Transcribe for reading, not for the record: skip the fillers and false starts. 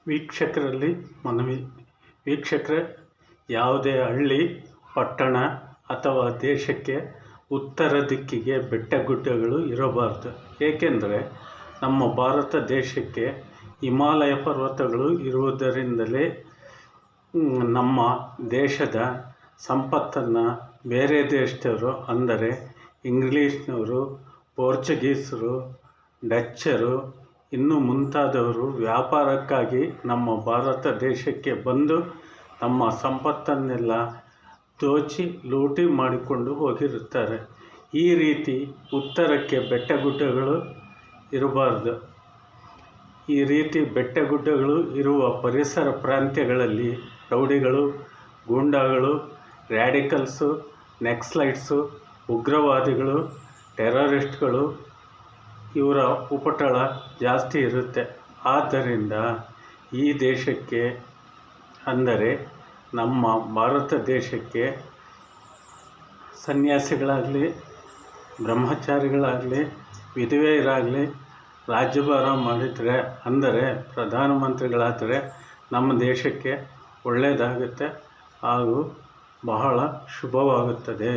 ವೀಕ್ಷಕರಲ್ಲಿ ಮನವಿ. ವೀಕ್ಷಕರೇ, ಯಾವುದೇ ಹಳ್ಳಿ, ಪಟ್ಟಣ ಅಥವಾ ದೇಶಕ್ಕೆ ಉತ್ತರ ದಿಕ್ಕಿಗೆ ಬೆಟ್ಟಗುಡ್ಡಗಳು ಇರಬಾರದು. ಏಕೆಂದರೆ ನಮ್ಮ ಭಾರತ ದೇಶಕ್ಕೆ ಹಿಮಾಲಯ ಪರ್ವತಗಳು ಇರುವುದರಿಂದಲೇ ನಮ್ಮ ದೇಶದ ಸಂಪತ್ತನ್ನು ಬೇರೆ ದೇಶದವರು, ಅಂದರೆ ಇಂಗ್ಲೀಷ್ನವರು, ಪೋರ್ಚುಗೀಸರು, ಡಚ್ಚರು ಇನ್ನೂ ಮುಂತಾದವರು ವ್ಯಾಪಾರಕ್ಕಾಗಿ ನಮ್ಮ ಭಾರತ ದೇಶಕ್ಕೆ ಬಂದು ನಮ್ಮ ಸಂಪತ್ತನ್ನೆಲ್ಲ ದೋಚಿ ಲೂಟಿ ಮಾಡಿಕೊಂಡು ಹೋಗಿರುತ್ತಾರೆ. ಈ ರೀತಿ ಉತ್ತರಕ್ಕೆ ಬೆಟ್ಟಗುಡ್ಡಗಳು ಇರಬಾರ್ದು. ಈ ರೀತಿ ಬೆಟ್ಟಗುಡ್ಡಗಳು ಇರುವ ಪರಿಸರ ಪ್ರಾಂತ್ಯಗಳಲ್ಲಿ ರೌಡಿಗಳು, ಗೂಂಡಾಗಳು, ರ್ಯಾಡಿಕಲ್ಸು, ನಕ್ಸಲೈಟ್ಸು, ಉಗ್ರವಾದಿಗಳು, ಟೆರರಿಸ್ಟ್ಗಳು ಇವರ ಉಪಟಳ ಜಾಸ್ತಿ ಇರುತ್ತೆ. ಆದ್ದರಿಂದ ಈ ದೇಶಕ್ಕೆ, ಅಂದರೆ ನಮ್ಮ ಭಾರತ ದೇಶಕ್ಕೆ ಸನ್ಯಾಸಿಗಳಾಗಲಿ, ಬ್ರಹ್ಮಚಾರಿಗಳಾಗಲಿ, ವಿಧವೆಯರಾಗಲಿ ರಾಜ್ಯಭಾರ ಮಾಡಿದರೆ, ಅಂದರೆ ಪ್ರಧಾನಮಂತ್ರಿಗಳಾದರೆ ನಮ್ಮ ದೇಶಕ್ಕೆ ಒಳ್ಳೆಯದಾಗುತ್ತೆ ಹಾಗೂ ಬಹಳ ಶುಭವಾಗುತ್ತದೆ.